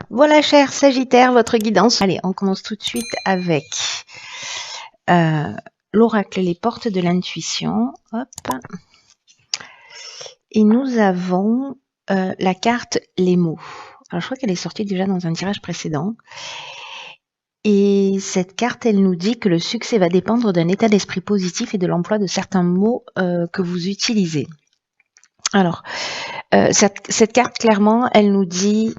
Voilà, cher Sagittaire, votre guidance. Allez, on commence tout de suite avec euh, l'oracle, les portes de l'intuition. Hop. Et nous avons la carte les mots. Alors, je crois qu'elle est sortie déjà dans un tirage précédent. Et cette carte, elle nous dit que le succès va dépendre d'un état d'esprit positif et de l'emploi de certains mots que vous utilisez. Alors, cette carte, clairement, elle nous dit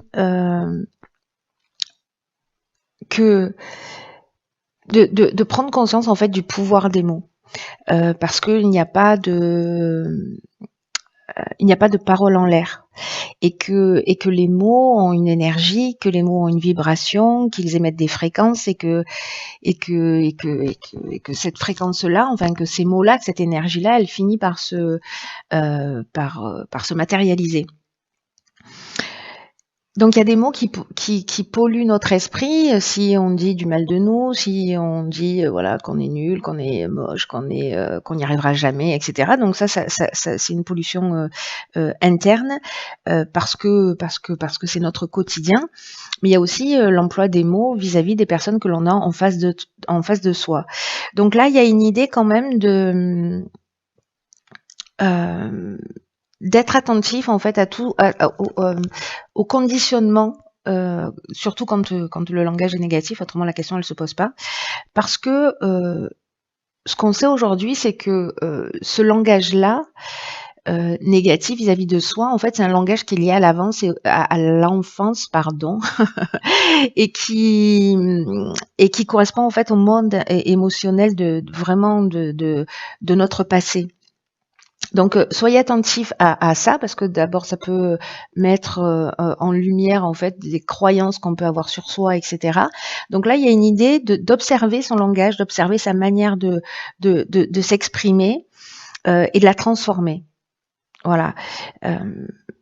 que de prendre conscience en fait du pouvoir des mots, parce qu'il n'y a pas de parole en l'air, et que les mots ont une énergie, que les mots ont une vibration, qu'ils émettent des fréquences, et que cette fréquence-là, enfin que ces mots-là, que cette énergie-là, elle finit par se matérialiser. Donc il y a des mots qui polluent notre esprit. Si on dit du mal de nous, si on dit voilà qu'on est nul, qu'on est moche, qu'on n'y arrivera jamais, etc. Donc ça c'est une pollution interne, parce que c'est notre quotidien. Mais il y a aussi l'emploi des mots vis-à-vis des personnes que l'on a en face de soi. Donc là il y a une idée quand même de d'être attentif en fait à tout, au conditionnement, surtout quand le langage est négatif. Autrement la question elle se pose pas, parce que ce qu'on sait aujourd'hui, c'est que ce langage-là négatif vis-à-vis de soi, en fait, c'est un langage qui est lié à à l'enfance, pardon, et qui correspond en fait au monde émotionnel de notre passé. Donc, soyez attentifs à ça, parce que d'abord, ça peut mettre en lumière en fait des croyances qu'on peut avoir sur soi, etc. Donc là, il y a une idée d'observer son langage, d'observer sa manière de s'exprimer et de la transformer. Voilà.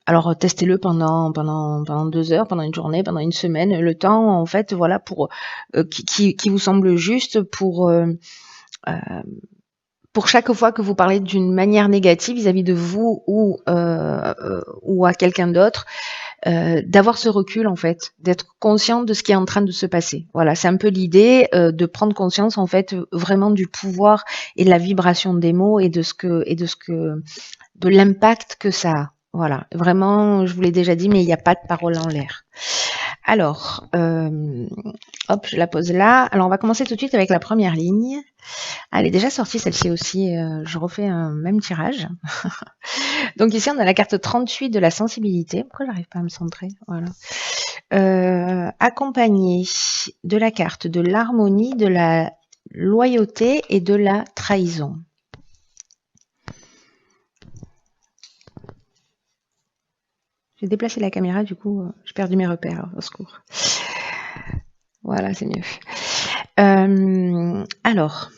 Alors testez-le pendant 2 heures, pendant une journée, pendant une semaine, le temps en fait, voilà, pour qui vous semble juste pour chaque fois que vous parlez d'une manière négative vis-à-vis de vous ou à quelqu'un d'autre, d'avoir ce recul en fait, d'être conscient de ce qui est en train de se passer. Voilà, c'est un peu l'idée de prendre conscience en fait vraiment du pouvoir et de la vibration des mots et de l'impact que ça a. Voilà, vraiment, je vous l'ai déjà dit, mais il n'y a pas de parole en l'air. Alors, hop, je la pose là. Alors, on va commencer tout de suite avec la première ligne. Elle est déjà sortie celle-ci aussi, je refais un même tirage. Donc ici on a la carte 38 de la sensibilité. Pourquoi j'arrive pas à me centrer? Voilà. Accompagnée de la carte de l'harmonie, de la loyauté et de la trahison. J'ai déplacé la caméra, du coup j'ai perdu mes repères, au secours. Voilà, c'est mieux. Alors,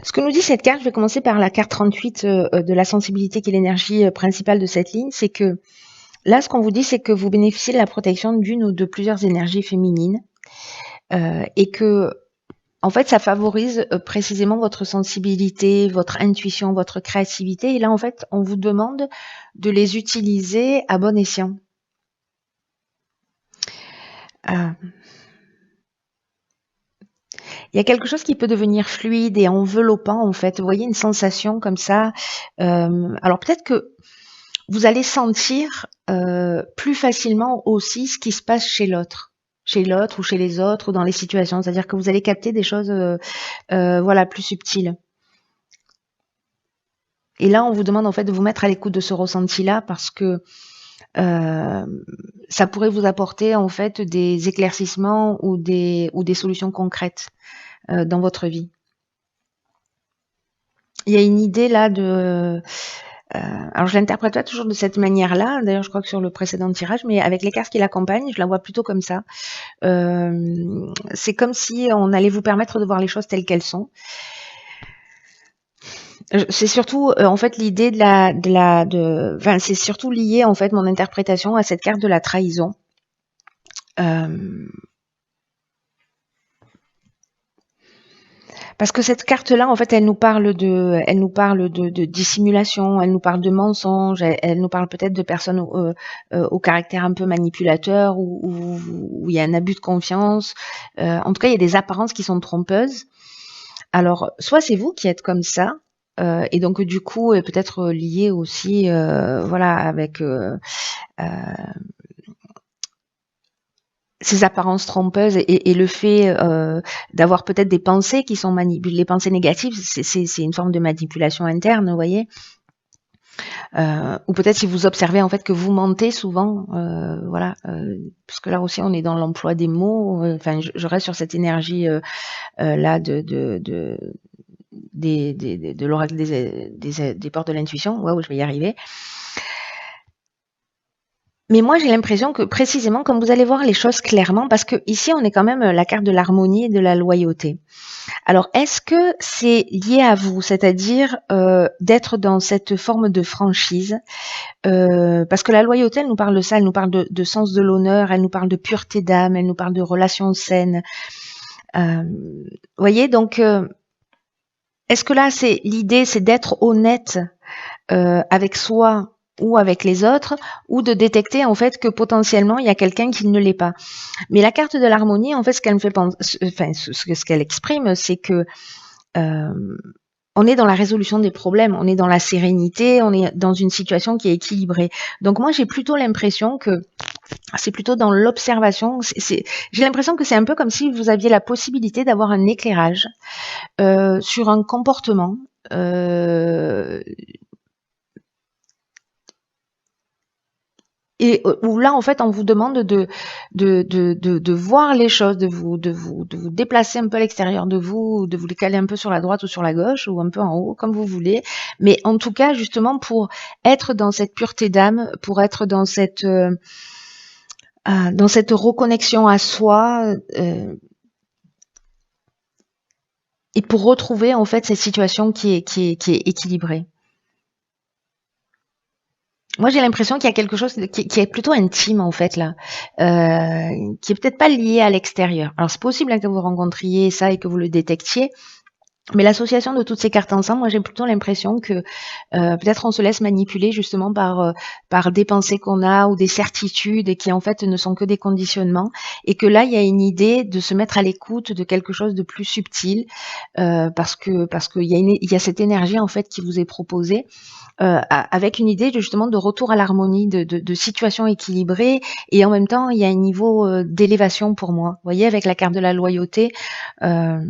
ce que nous dit cette carte, je vais commencer par la carte 38 de la sensibilité, qui est l'énergie principale de cette ligne, c'est que là, ce qu'on vous dit, c'est que vous bénéficiez de la protection d'une ou de plusieurs énergies féminines, et que, en fait, ça favorise précisément votre sensibilité, votre intuition, votre créativité. Et là, en fait, on vous demande de les utiliser à bon escient. Il y a quelque chose qui peut devenir fluide et enveloppant, en fait. Vous voyez, une sensation comme ça. Alors peut-être que vous allez sentir plus facilement aussi ce qui se passe chez l'autre ou chez les autres ou dans les situations. C'est-à-dire que vous allez capter des choses voilà, plus subtiles. Et là, on vous demande en fait de vous mettre à l'écoute de ce ressenti-là, parce que ça pourrait vous apporter en fait des éclaircissements ou des solutions concrètes dans votre vie. Il y a une idée là de... alors je l'interprète pas toujours de cette manière-là, d'ailleurs je crois que sur le précédent tirage, mais avec les cartes qui l'accompagnent, je la vois plutôt comme ça. C'est comme si on allait vous permettre de voir les choses telles qu'elles sont. C'est surtout en fait l'idée enfin, c'est surtout lié en fait mon interprétation à cette carte de la trahison. Parce que cette carte-là, en fait, elle nous parle de dissimulation, elle nous parle de mensonges, elle nous parle peut-être de personnes au caractère un peu manipulateur, où il y a un abus de confiance. En tout cas, il y a des apparences qui sont trompeuses. Alors, soit c'est vous qui êtes comme ça, et donc du coup, peut-être lié aussi, voilà, avec ces apparences trompeuses et le fait d'avoir peut-être des pensées qui sont manipulées. Les pensées négatives, c'est une forme de manipulation interne, vous voyez. Ou peut-être si vous observez en fait que vous mentez souvent, voilà, parce que là aussi on est dans l'emploi des mots. Enfin, je reste sur cette énergie là de l'oracle des portes de l'intuition. Waouh, je vais y arriver. Mais moi, j'ai l'impression que précisément, comme vous allez voir les choses clairement, parce que ici, on est quand même la carte de l'harmonie et de la loyauté. Alors, est-ce que c'est lié à vous, c'est-à-dire d'être dans cette forme de franchise, parce que la loyauté, elle nous parle de ça, elle nous parle de sens de l'honneur, elle nous parle de pureté d'âme, elle nous parle de relations saines. Voyez, donc, est-ce que là, c'est l'idée, c'est d'être honnête avec soi ou avec les autres, ou de détecter en fait que potentiellement il y a quelqu'un qui ne l'est pas. Mais la carte de l'harmonie, en fait, ce qu'elle me fait penser, enfin, ce qu'elle exprime, c'est que on est dans la résolution des problèmes, on est dans la sérénité, on est dans une situation qui est équilibrée. Donc moi, j'ai plutôt l'impression que c'est plutôt dans l'observation. J'ai l'impression que c'est un peu comme si vous aviez la possibilité d'avoir un éclairage sur un comportement. Et où là, en fait, on vous demande de voir les choses, de vous déplacer un peu à l'extérieur de vous, de vous les caler un peu sur la droite ou sur la gauche, ou un peu en haut, comme vous voulez. Mais en tout cas, justement, pour être dans cette pureté d'âme, pour être dans cette reconnexion à soi, et pour retrouver, en fait, cette situation qui est équilibrée. Moi, j'ai l'impression qu'il y a quelque chose qui est plutôt intime, en fait, là, qui est peut-être pas lié à l'extérieur. Alors, c'est possible que vous rencontriez ça et que vous le détectiez, mais l'association de toutes ces cartes ensemble, moi, j'ai plutôt l'impression que peut-être on se laisse manipuler justement par des pensées qu'on a ou des certitudes et qui, en fait, ne sont que des conditionnements, et que là, il y a une idée de se mettre à l'écoute de quelque chose de plus subtil, parce qu'il y a cette énergie, en fait, qui vous est proposée. Avec une idée justement de retour à l'harmonie, de situation équilibrée, et en même temps il y a un niveau d'élévation pour moi. Vous voyez, avec la carte de la loyauté, dans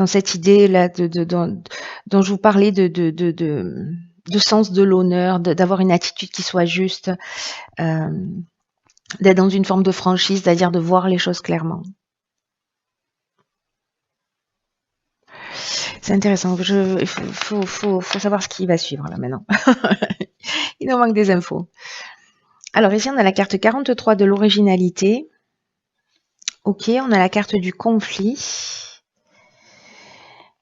cette idée là dont je vous parlais de sens de l'honneur, d'avoir une attitude qui soit juste, d'être dans une forme de franchise, c'est-à-dire de voir les choses clairement. C'est intéressant. Il faut savoir ce qui va suivre là maintenant. Il nous manque des infos. Alors ici, on a la carte 43 de l'originalité. Ok, on a la carte du conflit,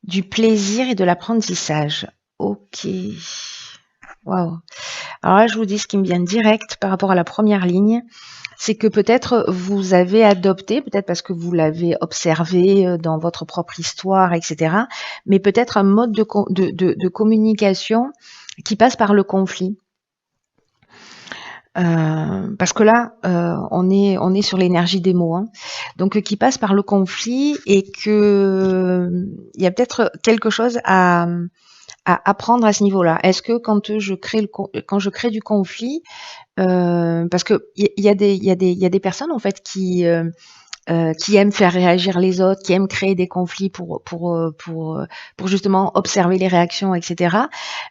du plaisir et de l'apprentissage. Ok. Waouh. Alors là, je vous dis ce qui me vient direct par rapport à la première ligne. C'est que peut-être vous avez adopté, peut-être parce que vous l'avez observé dans votre propre histoire, etc., mais peut-être un mode de communication qui passe par le conflit. Parce que là, on est sur l'énergie des mots, hein. Donc qui passe par le conflit, et que il y a peut-être quelque chose à apprendre à ce niveau-là. Est-ce que quand je crée du conflit, parce que il y a des personnes en fait qui aiment faire réagir les autres, qui aiment créer des conflits pour justement observer les réactions, etc.,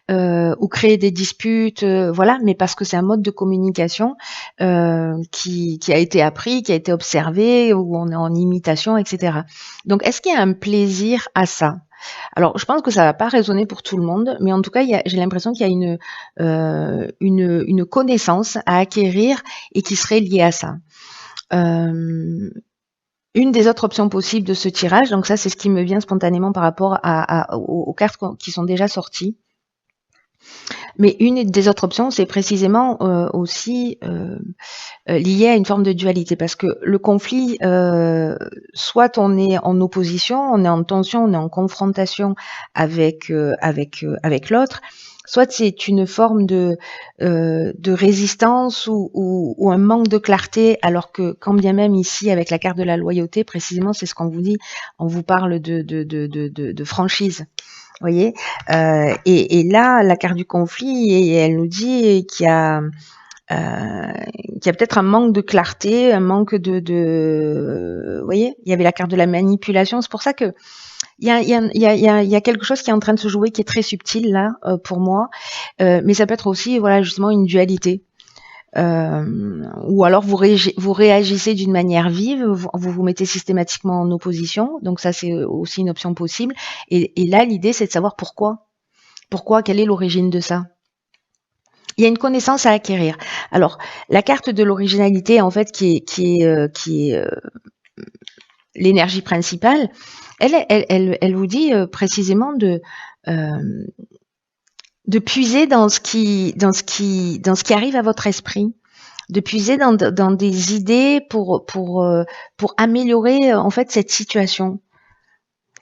ou créer des disputes, voilà, mais parce que c'est un mode de communication qui a été appris, qui a été observé, où on est en imitation, etc. Donc, est-ce qu'il y a un plaisir à ça? Alors, je pense que ça va pas résonner pour tout le monde, mais en tout cas, j'ai l'impression qu'il y a une connaissance à acquérir et qui serait liée à ça. Une des autres options possibles de ce tirage, donc ça c'est ce qui me vient spontanément par rapport aux cartes qui sont déjà sorties, Mais une des autres options, c'est précisément aussi lié à une forme de dualité, parce que le conflit, soit on est en opposition, on est en tension, on est en confrontation avec l'autre, soit c'est une forme de résistance ou un manque de clarté, alors que quand bien même ici, avec la carte de la loyauté, précisément, c'est ce qu'on vous dit, on vous parle de franchise. Vous voyez, et là, la carte du conflit, et elle nous dit qu'il y a peut-être un manque de clarté, un manque vous voyez, il y avait la carte de la manipulation. C'est pour ça que il y a quelque chose qui est en train de se jouer, qui est très subtil là pour moi, mais ça peut être aussi voilà justement une dualité. Ou alors vous réagissez d'une manière vive, vous mettez systématiquement en opposition, donc ça c'est aussi une option possible. Et là l'idée c'est de savoir pourquoi, quelle est l'origine de ça. Il y a une connaissance à acquérir. Alors la carte de l'originalité en fait qui est l'énergie principale, elle vous dit précisément de puiser dans ce qui arrive à votre esprit, de puiser dans des idées pour améliorer en fait cette situation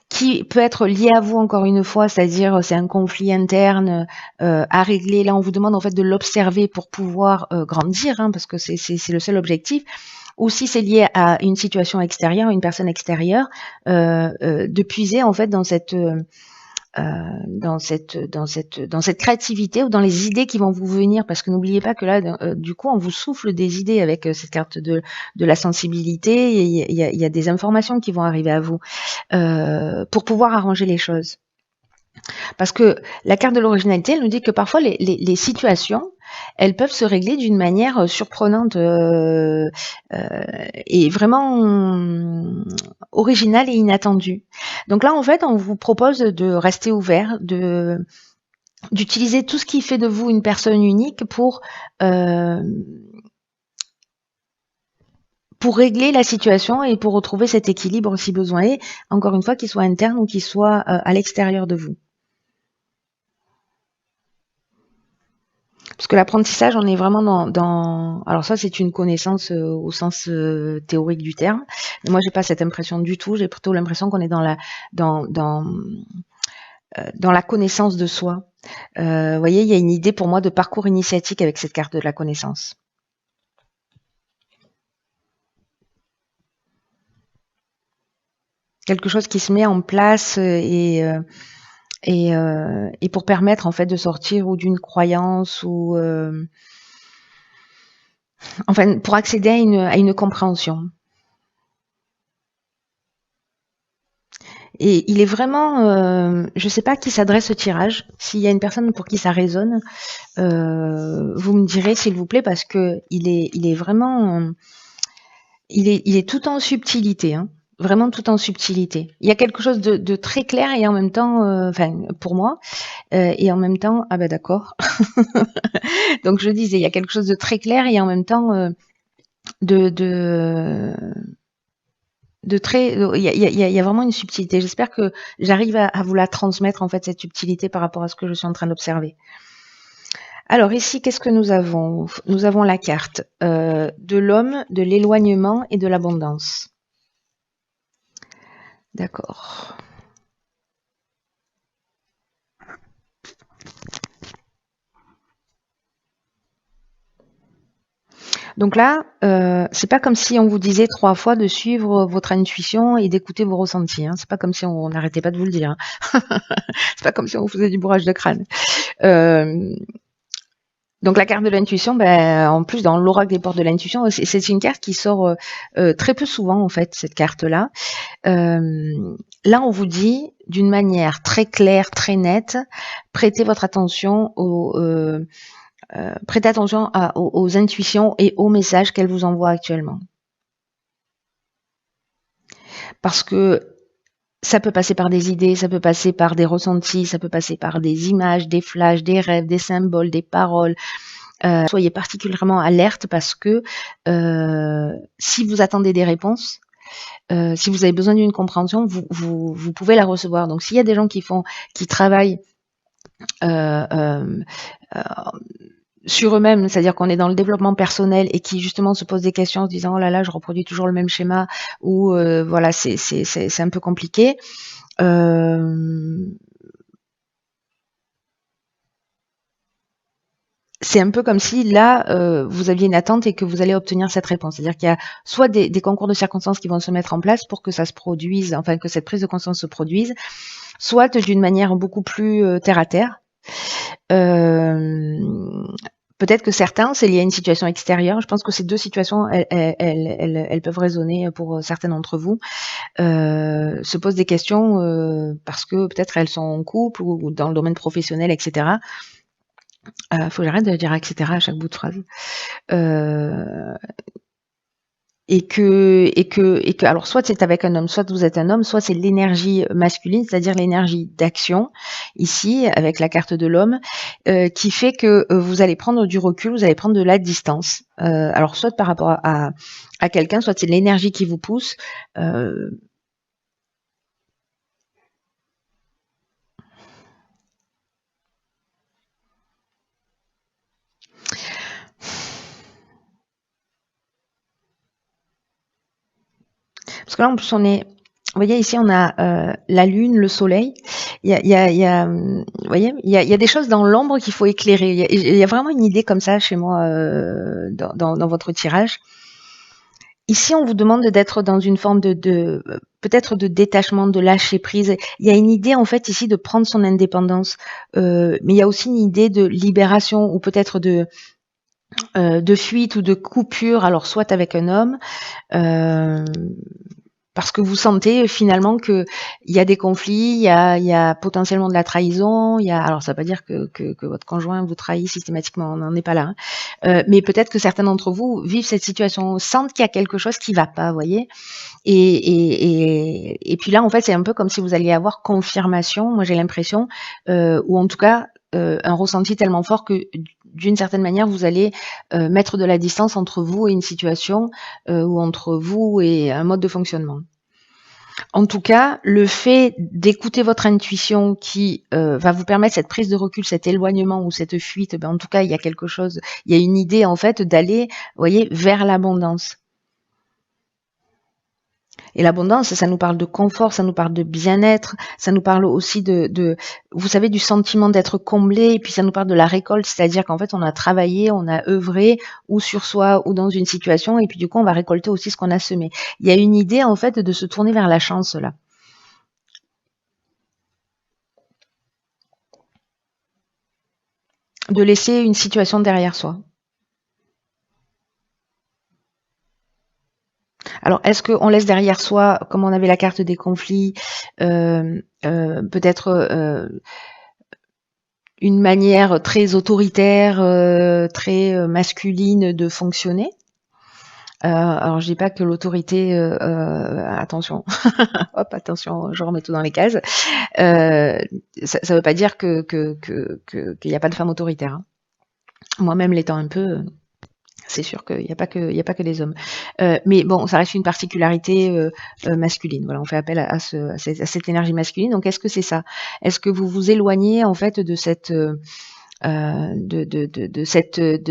qui peut être liée à vous encore une fois, c'est-à-dire c'est un conflit interne à régler. Là, on vous demande en fait de l'observer pour pouvoir grandir, hein, parce que c'est le seul objectif. Ou si c'est lié à une situation extérieure, une personne extérieure, de puiser en fait dans cette créativité ou dans les idées qui vont vous venir, parce que n'oubliez pas que là, du coup, on vous souffle des idées avec cette carte de la sensibilité. Il y a des informations qui vont arriver à vous pour pouvoir arranger les choses. Parce que la carte de l'originalité, elle nous dit que parfois les situations, elles peuvent se régler d'une manière surprenante et vraiment originale et inattendue. Donc là, en fait, on vous propose de rester ouvert, d'utiliser tout ce qui fait de vous une personne unique pour régler la situation et pour retrouver cet équilibre si besoin est, encore une fois, qu'il soit interne ou qu'il soit à l'extérieur de vous. Parce que l'apprentissage, on est vraiment dans... Alors ça, c'est une connaissance au sens théorique du terme. Mais moi, j'ai pas cette impression du tout. J'ai plutôt l'impression qu'on est dans la connaissance de soi. Vous voyez, il y a une idée pour moi de parcours initiatique avec cette carte de la connaissance. Quelque chose qui se met en place et pour permettre en fait de sortir ou d'une croyance ou enfin pour accéder à une compréhension. Et il est vraiment, je sais pas à qui s'adresse ce tirage. S'il y a une personne pour qui ça résonne, vous me direz s'il vous plaît, parce que il est vraiment, il est tout en subtilité, hein. Vraiment tout en subtilité. Il y a quelque chose de très clair et en même temps, enfin pour moi, et en même temps, ah ben d'accord. Donc je disais, il y a quelque chose de très clair et en même temps de très, il y a vraiment une subtilité. J'espère que j'arrive à vous la transmettre en fait, cette subtilité par rapport à ce que je suis en train d'observer. Alors ici, qu'est-ce que nous avons? Nous avons la carte de l'homme, de l'éloignement et de l'abondance. D'accord. Donc là, c'est pas comme si on vous disait 3 fois de suivre votre intuition et d'écouter vos ressentis, hein. C'est pas comme si on n'arrêtait pas de vous le dire, hein. C'est pas comme si on vous faisait du bourrage de crâne. Donc la carte de l'intuition, en plus dans l'oracle des portes de l'intuition, c'est une carte qui sort très peu souvent en fait, cette carte-là. Là, on vous dit d'une manière très claire, très nette, prêtez votre attention prêtez attention aux intuitions et aux messages qu'elle vous envoie actuellement. Parce que ça peut passer par des idées, ça peut passer par des ressentis, ça peut passer par des images, des flashs, des rêves, des symboles, des paroles. Soyez particulièrement alerte parce que si vous attendez des réponses, si vous avez besoin d'une compréhension, vous pouvez la recevoir. Donc s'il y a des gens qui travaillent sur eux-mêmes, c'est-à-dire qu'on est dans le développement personnel et qui justement se posent des questions en se disant oh là là, je reproduis toujours le même schéma ou voilà, c'est un peu compliqué. C'est un peu comme si là, vous aviez une attente et que vous allez obtenir cette réponse. C'est-à-dire qu'il y a soit des concours de circonstances qui vont se mettre en place pour que ça se produise, enfin que cette prise de conscience se produise, soit d'une manière beaucoup plus terre à terre. Peut-être que certains, c'est lié à une situation extérieure. Je pense que ces deux situations, elles peuvent résonner pour certains d'entre vous. Se posent des questions parce que peut-être elles sont en couple ou dans le domaine professionnel, etc. Faut que j'arrête de dire etc. à chaque bout de phrase. Et que alors soit c'est avec un homme, soit vous êtes un homme, soit c'est l'énergie masculine, c'est-à-dire l'énergie d'action ici avec la carte de l'homme qui fait que vous allez prendre du recul, vous allez prendre de la distance. Alors soit par rapport à quelqu'un, soit c'est l'énergie qui vous pousse. Parce que là, en plus, on est, vous voyez, ici, on a la lune, le soleil. Il y a, vous voyez, il y a des choses dans l'ombre qu'il faut éclairer. Il y a vraiment une idée comme ça chez moi dans votre tirage. Ici, on vous demande d'être dans une forme de peut-être de détachement, de lâcher prise. Il y a une idée en fait ici de prendre son indépendance, mais il y a aussi une idée de libération ou peut-être de fuite ou de coupure. Alors soit avec un homme. Parce que vous sentez finalement que il y a des conflits, il y a potentiellement de la trahison, alors ça veut pas dire que votre conjoint vous trahit systématiquement, on n'en est pas là, hein. Mais peut-être que certains d'entre vous vivent cette situation, sentent qu'il y a quelque chose qui va pas, vous voyez. Et puis là, en fait, c'est un peu comme si vous alliez avoir confirmation. Moi, j'ai l'impression, ou en tout cas un ressenti tellement fort que d'une certaine manière, vous allez mettre de la distance entre vous et une situation ou entre vous et un mode de fonctionnement. En tout cas, le fait d'écouter votre intuition qui va vous permettre cette prise de recul, cet éloignement ou cette fuite, en tout cas, il y a quelque chose, il y a une idée en fait d'aller, vous voyez, vers l'abondance. Et l'abondance, ça nous parle de confort, ça nous parle de bien-être, ça nous parle aussi vous savez, du sentiment d'être comblé, et puis ça nous parle de la récolte, c'est-à-dire qu'en fait, on a travaillé, on a œuvré, ou sur soi, ou dans une situation, et puis du coup, on va récolter aussi ce qu'on a semé. Il y a une idée, en fait, de se tourner vers la chance, là. De laisser une situation derrière soi. Alors, est-ce qu'on laisse derrière soi, comme on avait la carte des conflits, peut-être une manière très autoritaire, très masculine de fonctionner? Alors, je dis pas que l'autorité, attention, hop, attention, je remets tout dans les cases. Ça veut pas dire qu'il n'y a pas de femme autoritaire, hein. Moi-même l'étant un peu. C'est sûr qu'il n'y a pas que des hommes. Mais bon, ça reste une particularité masculine. Voilà, on fait appel à cette énergie masculine. Donc, est-ce que c'est ça? Est-ce que vous vous éloignez en fait de cette de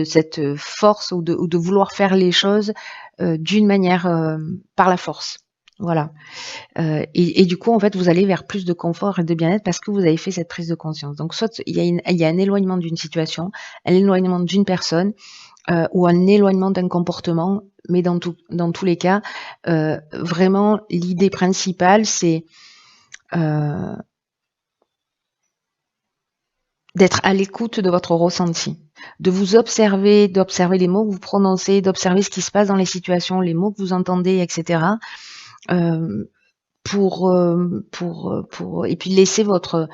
cette force ou de vouloir faire les choses d'une manière par la force? Voilà. Et du coup, en fait, vous allez vers plus de confort et de bien-être parce que vous avez fait cette prise de conscience. Donc, soit il y a un éloignement d'une situation, un éloignement d'une personne, ou un éloignement d'un comportement, mais dans tous les cas, vraiment l'idée principale, c'est d'être à l'écoute de votre ressenti, de vous observer, d'observer les mots que vous prononcez, d'observer ce qui se passe dans les situations, les mots que vous entendez, etc. Pour et puis laisser votre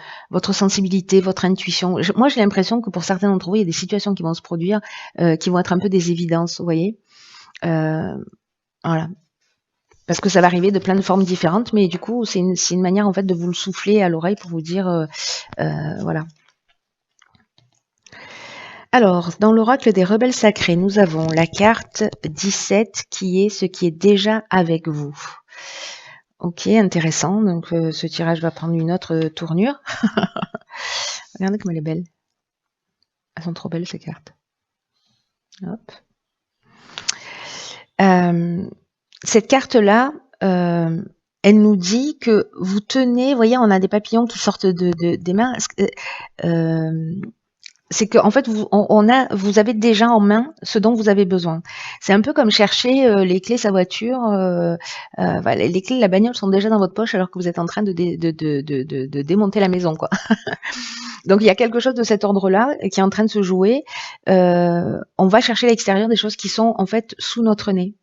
sensibilité, votre intuition. Moi, j'ai l'impression que pour certains d'entre vous, il y a des situations qui vont se produire, qui vont être un peu des évidences, vous voyez. Voilà. Parce que ça va arriver de plein de formes différentes, mais du coup, c'est une manière en fait de vous le souffler à l'oreille pour vous dire, voilà. Alors, dans l'oracle des rebelles sacrés, nous avons la carte 17 qui est ce qui est déjà avec vous. Ok, intéressant. Donc, ce tirage va prendre une autre tournure. Regardez comme elle est belle. Elles sont trop belles ces cartes. Hop. Cette carte-là, elle nous dit que vous tenez, vous voyez, on a des papillons qui sortent des mains. C'est que en fait, vous avez déjà en main ce dont vous avez besoin. C'est un peu comme chercher les clés de sa voiture. Voilà, les clés de la bagnole sont déjà dans votre poche alors que vous êtes en train de démonter la maison, quoi. Donc il y a quelque chose de cet ordre-là qui est en train de se jouer. On va chercher à l'extérieur des choses qui sont en fait sous notre nez.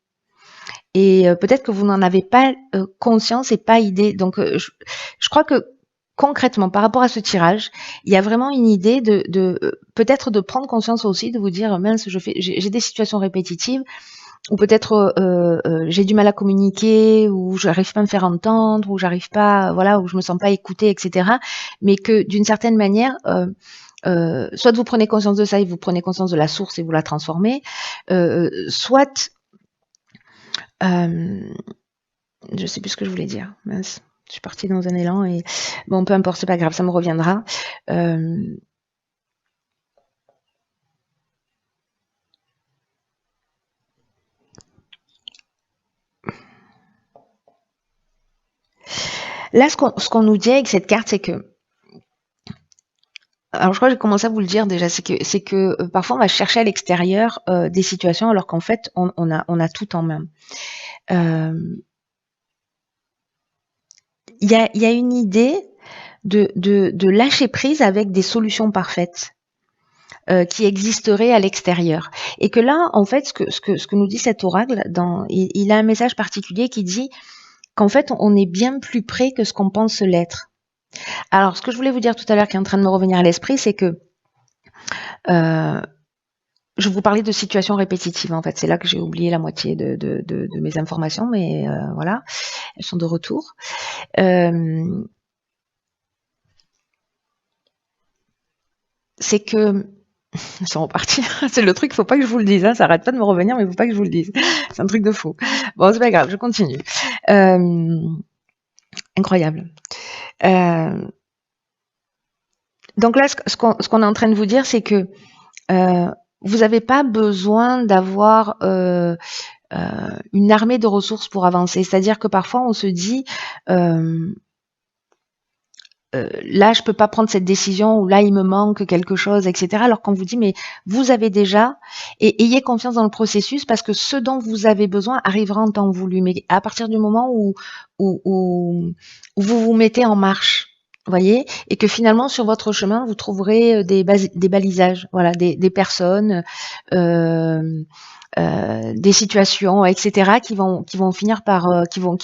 Et peut-être que vous n'en avez pas conscience et pas idée. Donc je crois que concrètement, par rapport à ce tirage, il y a vraiment une idée de peut-être de prendre conscience aussi, de vous dire mince, j'ai des situations répétitives, ou peut-être j'ai du mal à communiquer, ou j'arrive pas à me faire entendre, ou j'arrive pas, voilà, ou je me sens pas écoutée, etc. Mais que d'une certaine manière, soit vous prenez conscience de ça et vous prenez conscience de la source et vous la transformez, soit je sais plus ce que je voulais dire, mince. Je suis partie dans un élan et bon, peu importe, c'est pas grave, ça me reviendra. Là, ce qu'on nous dit avec cette carte, c'est que, alors je crois que j'ai commencé à vous le dire déjà, c'est que parfois on va chercher à l'extérieur des situations alors qu'en fait on a tout en main. Il y a une idée de lâcher prise avec des solutions parfaites qui existeraient à l'extérieur. Et que là, en fait, ce que nous dit cet oracle, il a un message particulier qui dit qu'en fait, on est bien plus près que ce qu'on pense l'être. Alors, ce que je voulais vous dire tout à l'heure, qui est en train de me revenir à l'esprit, c'est que je vous parlais de situations répétitives, en fait. C'est là que j'ai oublié la moitié de mes informations, mais voilà, elles sont de retour. C'est que ils sont repartis. C'est le truc, faut pas que je vous le dise. Hein. Ça arrête pas de me revenir, mais faut pas que je vous le dise. C'est un truc de fou. Bon, c'est pas grave, je continue. Incroyable. Donc là, ce qu'on est en train de vous dire, c'est que vous n'avez pas besoin d'avoir une armée de ressources pour avancer. C'est-à-dire que parfois, on se dit là, je peux pas prendre cette décision, ou là, il me manque quelque chose, etc. Alors qu'on vous dit, mais vous avez déjà, et ayez confiance dans le processus, parce que ce dont vous avez besoin arrivera en temps voulu. Mais à partir du moment où vous vous mettez en marche, voyez, et que finalement, sur votre chemin, vous trouverez des balisages, voilà, des personnes, des situations, etc., qui vont finir par, qui vont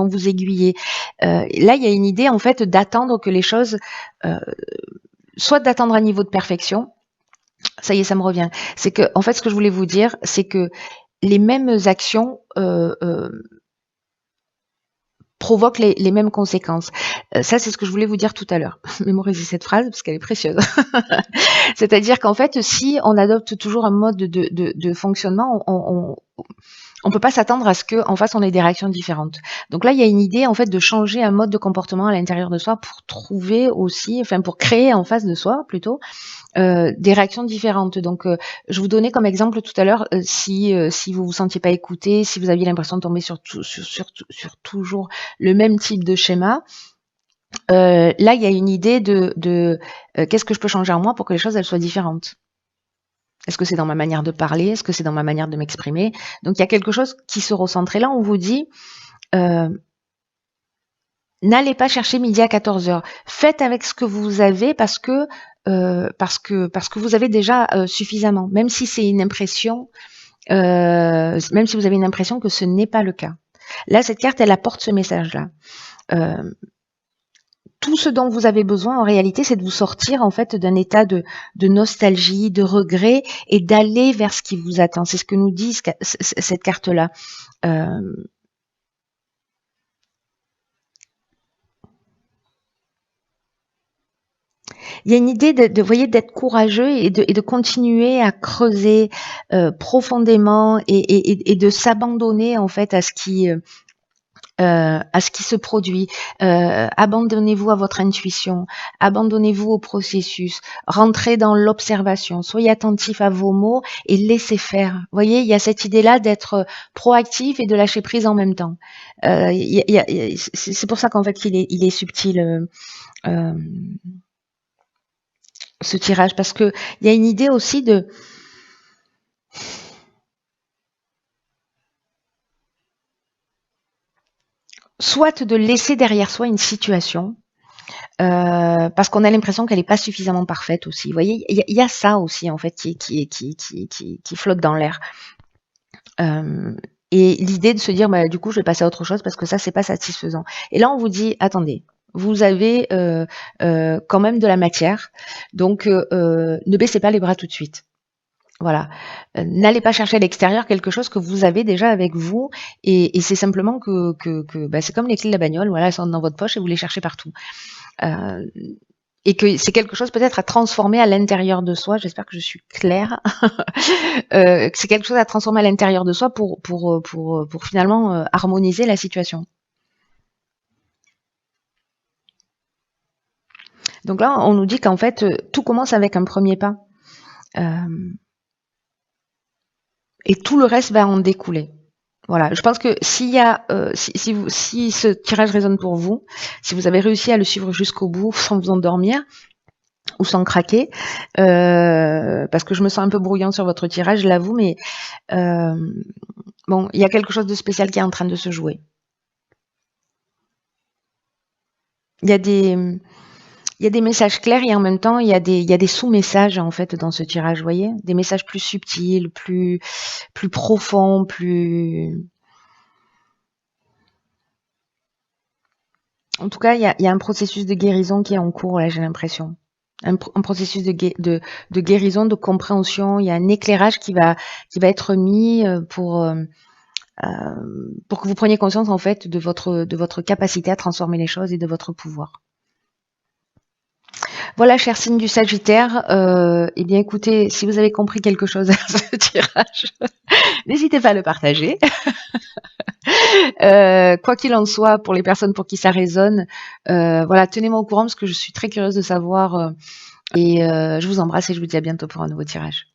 vous aiguiller. Là, il y a une idée en fait d'attendre que les choses, soit d'attendre un niveau de perfection. Ça y est, ça me revient. C'est que, en fait, ce que je voulais vous dire, c'est que les mêmes actions provoquent les mêmes conséquences. Ça, c'est ce que je voulais vous dire tout à l'heure. Mémorisez cette phrase parce qu'elle est précieuse. C'est-à-dire qu'en fait, si on adopte toujours un mode de fonctionnement, on peut pas s'attendre à ce qu'en face on ait des réactions différentes. Donc là, il y a une idée en fait de changer un mode de comportement à l'intérieur de soi pour trouver aussi, enfin pour créer en face de soi plutôt des réactions différentes. Donc je vous donnais comme exemple tout à l'heure si vous vous sentiez pas écouté, si vous aviez l'impression de tomber sur toujours le même type de schéma. Là, il y a une idée de qu'est-ce que je peux changer en moi pour que les choses elles soient différentes. Est-ce que c'est dans ma manière de parler? Est-ce que c'est dans ma manière de m'exprimer? Donc, il y a quelque chose qui se recentre. Et là, on vous dit, n'allez pas chercher midi à 14h. Faites avec ce que vous avez parce que vous avez déjà suffisamment. Même si c'est une impression, même si vous avez une impression que ce n'est pas le cas. Là, cette carte, elle apporte ce message-là. Tout ce dont vous avez besoin, en réalité, c'est de vous sortir en fait d'un état de nostalgie, de regret, et d'aller vers ce qui vous attend. C'est ce que nous dit cette carte-là. Il y a une idée voyez, d'être courageux et de continuer à creuser profondément et de s'abandonner en fait à ce qui à ce qui se produit. Abandonnez-vous à votre intuition, abandonnez-vous au processus, rentrez dans l'observation, soyez attentif à vos mots et laissez faire. Vous voyez, il y a cette idée-là d'être proactif et de lâcher prise en même temps. C'est pour ça qu'en fait il est subtil ce tirage, parce que il y a une idée aussi de soit de laisser derrière soi une situation, parce qu'on a l'impression qu'elle n'est pas suffisamment parfaite aussi. Vous voyez, il y a ça aussi en fait qui flotte dans l'air. Et l'idée de se dire, bah, du coup, je vais passer à autre chose parce que ça, c'est pas satisfaisant. Et là, on vous dit, attendez, vous avez quand même de la matière, donc ne baissez pas les bras tout de suite. Voilà. N'allez pas chercher à l'extérieur quelque chose que vous avez déjà avec vous, et c'est simplement que bah, c'est comme les clés de la bagnole, voilà, elles sont dans votre poche et vous les cherchez partout. Et que c'est quelque chose peut-être à transformer à l'intérieur de soi. J'espère que je suis claire. C'est quelque chose à transformer à l'intérieur de soi pour finalement harmoniser la situation. Donc là, on nous dit qu'en fait, tout commence avec un premier pas. Et tout le reste va en découler. Voilà, je pense que s'il y a, si ce tirage résonne pour vous, si vous avez réussi à le suivre jusqu'au bout sans vous endormir ou sans craquer, parce que je me sens un peu brouillante sur votre tirage, je l'avoue, mais bon, il y a quelque chose de spécial qui est en train de se jouer. Il y a des messages clairs et en même temps il y a des sous-messages en fait dans ce tirage, vous voyez, des messages plus subtils, plus profonds, plus. En tout cas, il y a un processus de guérison qui est en cours là, j'ai l'impression. Un processus de guérison, de compréhension. Il y a un éclairage qui va être mis pour que vous preniez conscience en fait de votre capacité à transformer les choses et de votre pouvoir. Voilà, cher signe du Sagittaire, eh bien écoutez, si vous avez compris quelque chose à ce tirage, n'hésitez pas à le partager. Quoi qu'il en soit, pour les personnes pour qui ça résonne, voilà, tenez-moi au courant parce que je suis très curieuse de savoir. Et je vous embrasse et je vous dis à bientôt pour un nouveau tirage.